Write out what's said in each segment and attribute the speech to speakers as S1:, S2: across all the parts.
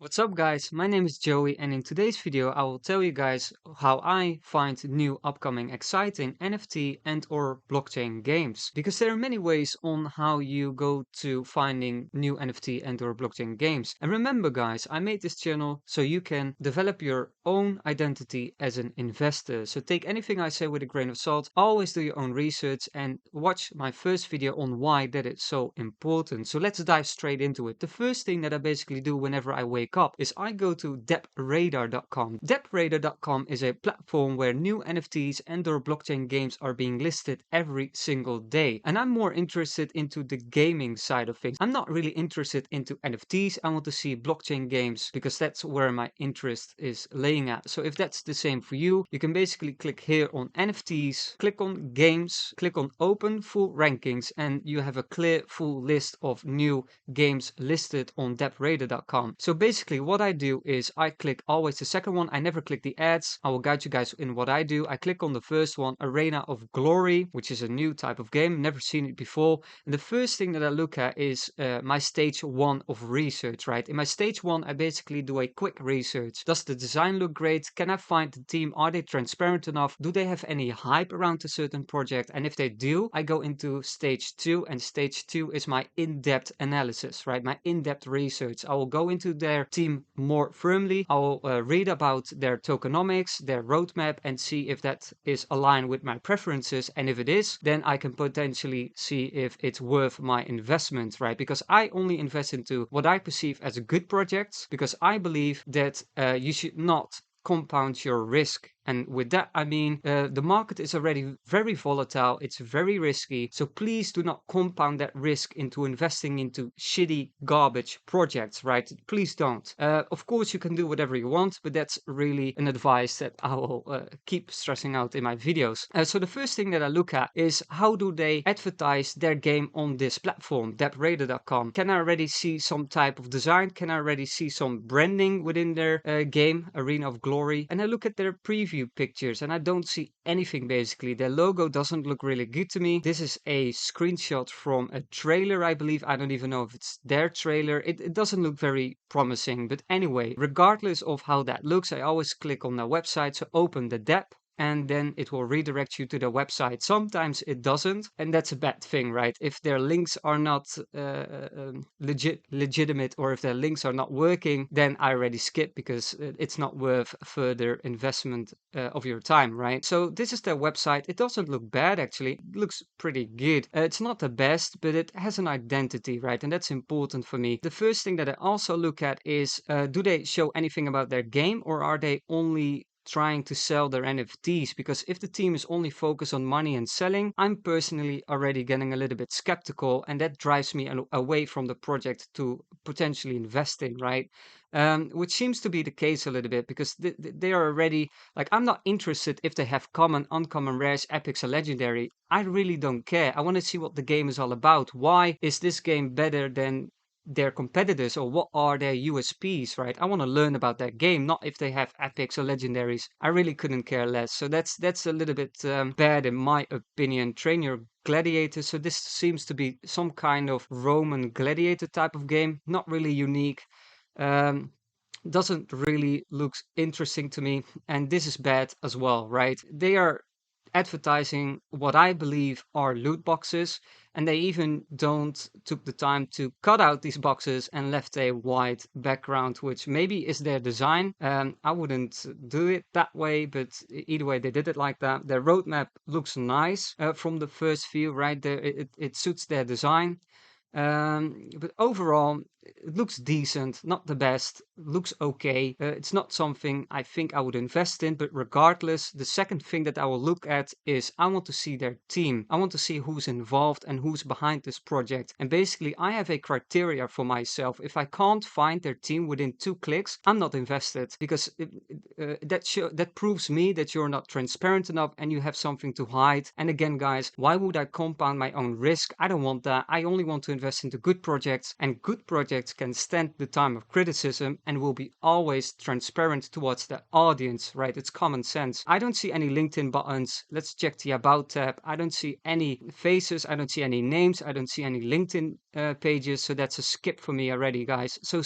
S1: What's up guys, my name is Joey and in today's video I will tell you guys how I find new upcoming exciting NFT and or blockchain games. Because there are many ways on how you go to finding new NFT and or blockchain games. And remember guys, I made this channel so you can develop your own identity as an investor. So take anything I say with a grain of salt, always do your own research and watch my first video on why that is so important. So let's dive straight into it. The first thing that I basically do whenever I wake up is I go to DeathRadar.com. DeathRadar.com is a platform where new NFTs and or blockchain games are being listed every single day. And I'm more interested into the gaming side of things. I'm not really interested into NFTs. I want to see blockchain games because that's where my interest is laying at. So if that's the same for you, you can basically click here on NFTs, click on games, click on open full rankings, and you have a clear full list of new games listed on DeathRadar.com. So basically what I do is I click always the second one. I never click the ads. I will guide you guys in what I do. I click on the first one, Arena of Glory, which is a new type of game. Never seen it before. And the first thing that I look at is my stage 1 of research, right? In my stage 1, I basically do a quick research. Does the design look great? Can I find the team? Are they transparent enough? Do they have any hype around a certain project? And if they do, I go into stage 2, and stage 2 is my in-depth analysis, right? My in-depth research. I will go into their team more firmly. I will read about their tokenomics, their roadmap, and see if that is aligned with my preferences. And if it is, then I can potentially see if it's worth my investment, right? Because I only invest into what I perceive as good projects, because I believe that you should not compound your risk. And with that, I mean, the market is already very volatile. It's very risky. So please do not compound that risk into investing into shitty garbage projects, right? Please don't. Of course, you can do whatever you want, but that's really an advice that I will keep stressing out in my videos. So the first thing that I look at is how do they advertise their game on this platform, DeathRadar.com. Can I already see some type of design? Can I already see some branding within their game, Arena of Glory? And I look at their preview pictures and I don't see anything basically. Their logo doesn't look really good to me. This is a screenshot from a trailer, I believe. I don't even know if it's their trailer. It doesn't look very promising. But anyway, regardless of how that looks, I always click on their website to open the dep, and then it will redirect you to their website. Sometimes it doesn't, and that's a bad thing, right? If their links are not legitimate, or if their links are not working, then I already skip because it's not worth further investment of your time, right? So this is their website. It doesn't look bad, actually. It looks pretty good. It's not the best, but it has an identity, right? And that's important for me. The first thing that I also look at is, do they show anything about their game, or are they only trying to sell their NFTs? Because if the team is only focused on money and selling, I'm personally already getting a little bit skeptical, and that drives me away from the project to potentially invest in, right? Which seems to be the case a little bit, because they are already, like, I'm not interested if they have common, uncommon, rares, epics, or legendary. I really don't care. I want to see what the game is all about. Why is this game better than their competitors, or what are their USPs, right? I want to learn about that game, not if they have epics or legendaries. I really couldn't care less. So that's a little bit bad in my opinion. Train your gladiator. So this seems to be some kind of Roman gladiator type of game. Not really unique. Um, doesn't really look interesting to me, and this is bad as well, right? They are advertising what I believe are loot boxes, and they even don't took the time to cut out these boxes and left a white background, which maybe is their design. I wouldn't do it that way, but either way, they did it like that. Their roadmap looks nice from the first view, right? There, it suits their design. But overall, it looks decent, not the best, looks okay. It's not something I think I would invest in, but regardless, the second thing that I will look at is I want to see their team. I want to see who's involved and who's behind this project. And basically, I have a criteria for myself. If I can't find their team within 2 clicks, I'm not invested, because that proves me that you're not transparent enough and you have something to hide. And again, guys, why would I compound my own risk? I don't want that. I only want to invest into good projects, and good projects projects can stand the time of criticism and will be always transparent towards the audience, right? It's common sense. I don't see any LinkedIn buttons. Let's check the About tab. I don't see any faces. I don't see any names. I don't see any LinkedIn pages. So that's a skip for me already, guys. So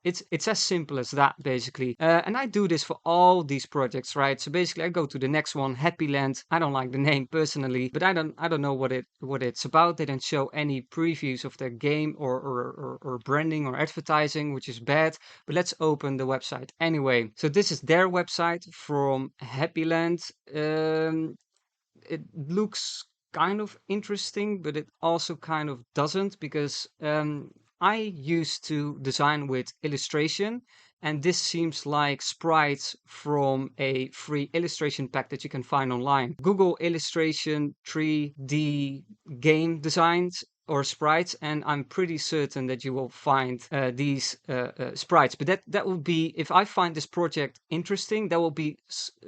S1: it's as simple as that, basically. And I do this for all these projects, right? So basically, I go to the next one, Happyland. I don't like the name personally, but I don't know what it's about. They don't show any previews of their game or branding or advertising, which is bad. But let's open the website anyway. So this is their website from Happyland. It looks kind of interesting, but it also kind of doesn't, because I used to design with illustration, and this seems like sprites from a free illustration pack that you can find online. Google illustration 3D game designs or sprites, and I'm pretty certain that you will find these sprites. But that will be, if I find this project interesting, that will be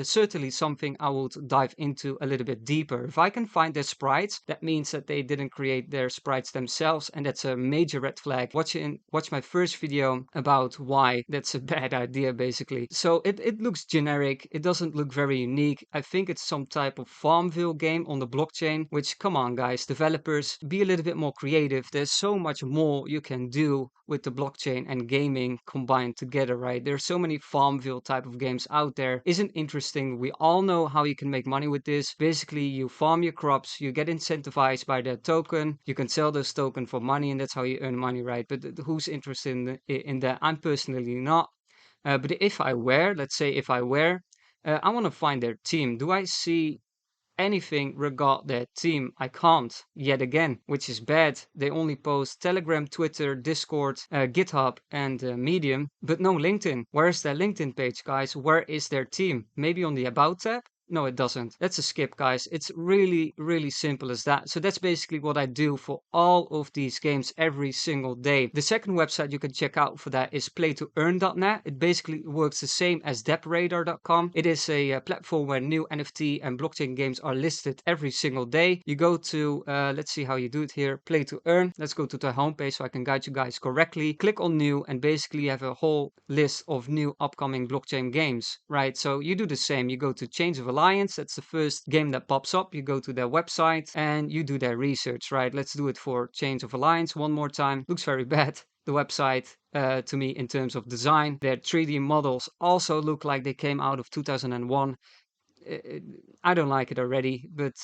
S1: certainly something I will dive into a little bit deeper. If I can find their sprites, that means that they didn't create their sprites themselves, and that's a major red flag. Watch my first video about why that's a bad idea, basically. So it looks generic. It doesn't look very unique. I think it's some type of Farmville game on the blockchain, which, come on guys, developers, be a little bit more creative. There's so much more you can do with the blockchain and gaming combined together, right? There's so many Farmville type of games out there. Isn't interesting. We all know how you can make money with this. Basically, you farm your crops, you get incentivized by that token, you can sell those tokens for money, and that's how you earn money, right? But who's interested in that? I'm personally not. But if I were, let's say if I were, I want to find their team. Do I see anything regard their team? I can't yet again, which is bad. They only post Telegram, Twitter, Discord, GitHub, and Medium, but no LinkedIn. Where's their LinkedIn page, guys? Where is their team? Maybe on the About tab? No, it doesn't. That's a skip, guys. It's really, really simple as that. So that's basically what I do for all of these games every single day. The second website you can check out for that is PlayToEarn.net. It basically works the same as DeathRadar.com. It is a platform where new NFT and blockchain games are listed every single day. You go to, let's see how you do it here, Play-to-Earn. Let's go to the homepage so I can guide you guys correctly. Click on new, and basically you have a whole list of new upcoming blockchain games, right? So you do the same. You go to Chains of Alliance. That's the first game that pops up. You go to their website and you do their research, right? Let's do it for Chains of Alliance one more time. Looks very bad, the website, to me, in terms of design. Their 3D models also look like they came out of 2001. I don't like it already, but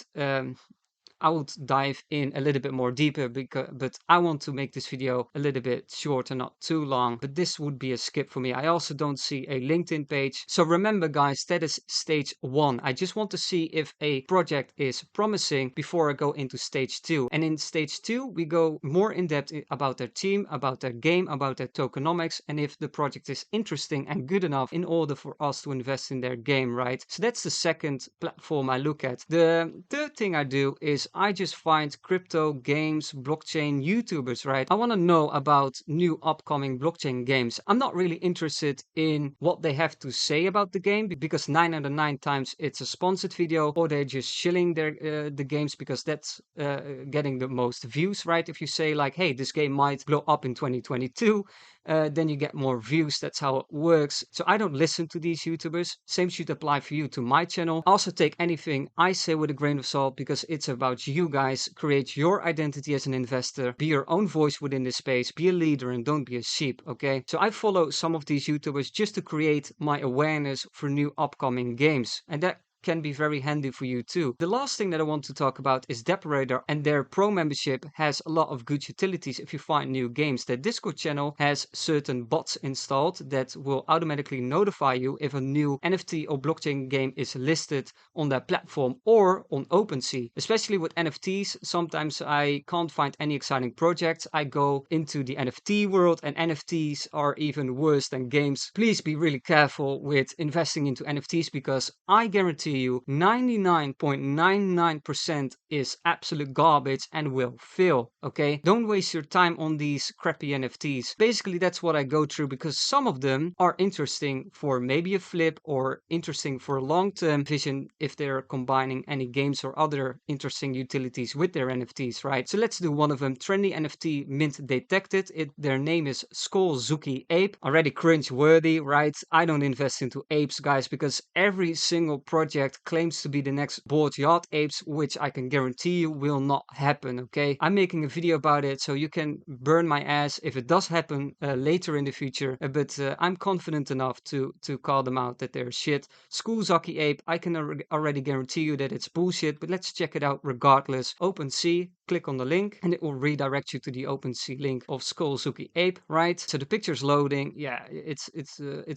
S1: I would dive in a little bit more deeper, but I want to make this video a little bit short and not too long. But this would be a skip for me. I also don't see a LinkedIn page. So remember, guys, that is stage 1. I just want to see if a project is promising before I go into stage 2. And in stage 2, we go more in depth about their team, about their game, about their tokenomics, and if the project is interesting and good enough in order for us to invest in their game, right? So that's the second platform I look at. The third thing I do is I just find crypto games, blockchain YouTubers, right? I want to know about new upcoming blockchain games. I'm not really interested in what they have to say about the game, because 9 out of 9 times it's a sponsored video, or they're just shilling the games because that's getting the most views, right? If you say like, hey, this game might blow up in 2022, then you get more views. That's how it works. So I don't listen to these YouTubers. Same should apply for you to my channel. Also take anything I say with a grain of salt, because it's about you guys. Create your identity as an investor. Be your own voice within this space. Be a leader and don't be a sheep, okay? So I follow some of these YouTubers just to create my awareness for new upcoming games. And that can be very handy for you too. The last thing that I want to talk about is DeathRadar, and their pro membership has a lot of good utilities if you find new games. Their Discord channel has certain bots installed that will automatically notify you if a new NFT or blockchain game is listed on their platform or on Opensea. Especially with NFTs, sometimes I can't find any exciting projects. I go into the NFT world, and NFTs are even worse than games. Please be really careful with investing into NFTs, because I guarantee guarantee you 99.99% is absolute garbage and will fail, okay? Don't waste your time on these crappy NFTs. Basically, that's what I go through because some of them are interesting for maybe a flip or interesting for a long-term vision if they're combining any games or other interesting utilities with their NFTs, right? So let's do one of them. Trendy NFT mint detected. Their name is Skullzuki Ape. Already cringe-worthy, right? I don't invest into apes, guys, because every single project claims to be the next Bored Yacht Apes, which I can guarantee you will not happen, okay? I'm making a video about it, so you can burn my ass if it does happen later in the future, but I'm confident enough to call them out that they're shit. Skullzuki Ape, I can already guarantee you that it's bullshit, but let's check it out regardless. Opensea, click on the link and it will redirect you to the Opensea link of Skullzuki Ape, right? So the picture's loading. Yeah, it's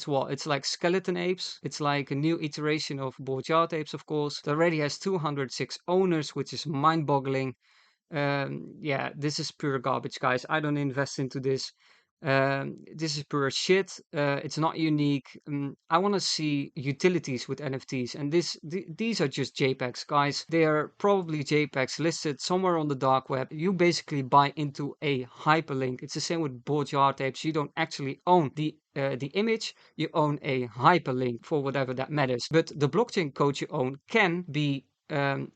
S1: what? It's like skeleton apes. It's like a new iteration of Bored Yacht Apes, of course. It already has 206 owners, which is mind-boggling. Yeah, this is pure garbage, guys. I don't invest into this. This is pure shit. It's not unique. I want to see utilities with NFTs, and these are just JPEGs, guys. They are probably JPEGs listed somewhere on the dark web. You basically buy into a hyperlink. It's the same with Bored Yacht Apes. You don't actually own the image, you own a hyperlink for whatever that matters. But the blockchain code you own can be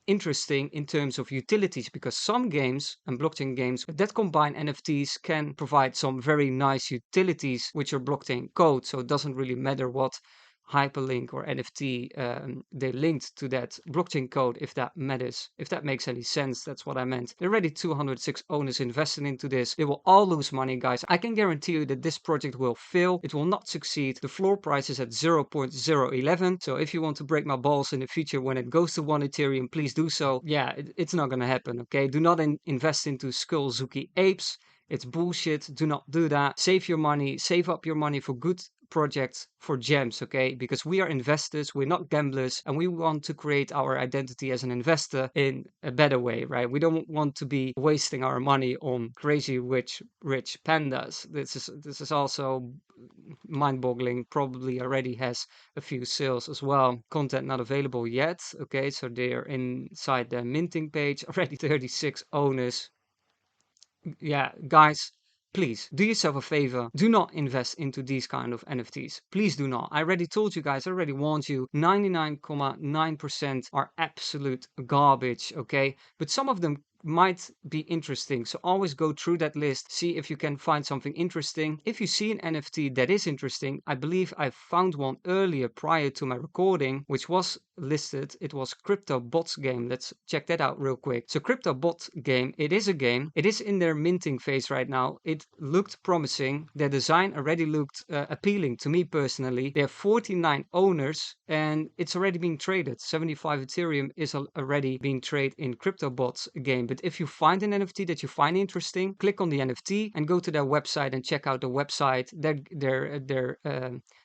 S1: interesting in terms of utilities because some games and blockchain games that combine NFTs can provide some very nice utilities with your blockchain code. So it doesn't really matter what hyperlink or NFT they linked to that blockchain code, if that matters, if that makes any sense. That's what I meant. There are already 206 owners investing into this. They will all lose money, guys. I can guarantee you that this project will fail. It will not succeed. The floor price is at 0.011. So if you want to break my balls in the future when it goes to 1 Ethereum, please do so. Yeah, it's not gonna happen, okay? Do not invest into Skullzuki Apes. It's bullshit. Do not do that. Save your money. Save up your money for good projects, for gems, okay? Because we are investors, we're not gamblers, and we want to create our identity as an investor in a better way, right? We don't want to be wasting our money on crazy rich pandas. This is also mind-boggling. Probably already has a few sales as well. Content not available yet. Okay, so they're inside the minting page. Already 36 owners. Yeah, guys, please do yourself a favor. Do not invest into these kind of NFTs. Please do not. I already told you guys, I already warned you, 99.9% are absolute garbage, okay? But some of them might be interesting. So always go through that list, see if you can find something interesting. If you see an NFT that is interesting, I believe I found one earlier prior to my recording, which was listed. It was CryptoBots game. Let's check that out real quick. So CryptoBot game, it is a game. It is in their minting phase right now. It looked promising. Their design already looked appealing to me personally. They have 49 owners and it's already being traded. 75 Ethereum is already being traded in CryptoBots game. But if you find an NFT that you find interesting, click on the NFT and go to their website and check out the website,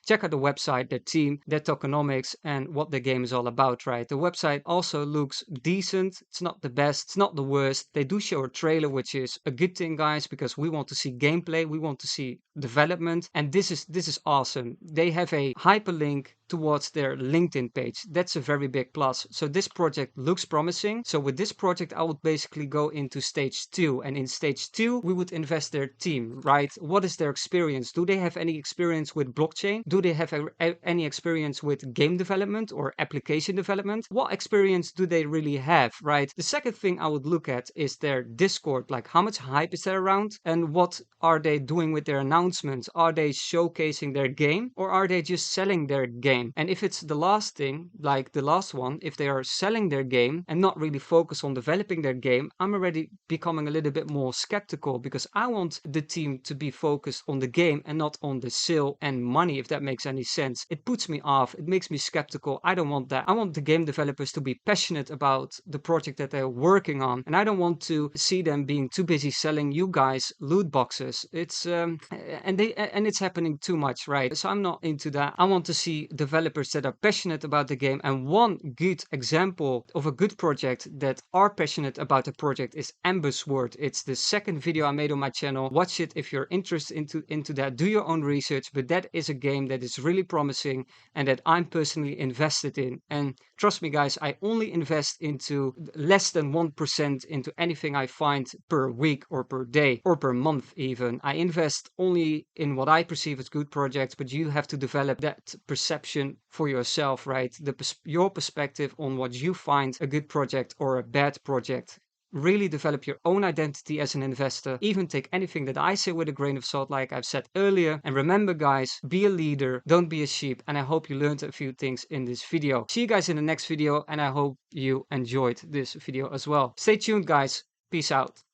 S1: check out the website, their team, their tokenomics, and what the game is all about, right? The website also looks decent. It's not the best, it's not the worst. They do show a trailer, which is a good thing, guys, because we want to see gameplay, we want to see development, and this is awesome. They have a hyperlink towards their LinkedIn page. That's a very big plus. So this project looks promising. So with this project, I would basically go into stage 2. And in stage 2, we would invest their team, right? What is their experience? Do they have any experience with blockchain? Do they have any experience with game development or application development? What experience do they really have, right? The second thing I would look at is their Discord. Like, how much hype is there around? And what are they doing with their announcements? Are they showcasing their game or are they just selling their game? And if it's the last thing, like the last one, if they are selling their game and not really focus on developing their game, I'm already becoming a little bit more skeptical because I want the team to be focused on the game and not on the sale and money, if that makes any sense. It puts me off. It makes me skeptical. I don't want that. I want the game developers to be passionate about the project that they're working on. And I don't want to see them being too busy selling you guys loot boxes. It's and it's happening too much, right? So I'm not into that. I want to see developers that are passionate about the game. And one good example of a good project that are passionate about the project is Embersword. It's the second video I made on my channel. Watch it if you're interested into that. Do your own research, but that is a game that is really promising and that I'm personally invested in. And trust me guys, I only invest into less than 1% into anything I find per week or per day or per month even. I invest only in what I perceive as good projects, but you have to develop that perception for yourself, right? Your perspective on what you find a good project or a bad project. Really develop your own identity as an investor. Even take anything that I say with a grain of salt, like I've said earlier. And remember guys, be a leader, don't be a sheep. And I hope you learned a few things in this video. See you guys in the next video, and I hope you enjoyed this video as well. Stay tuned guys. Peace out.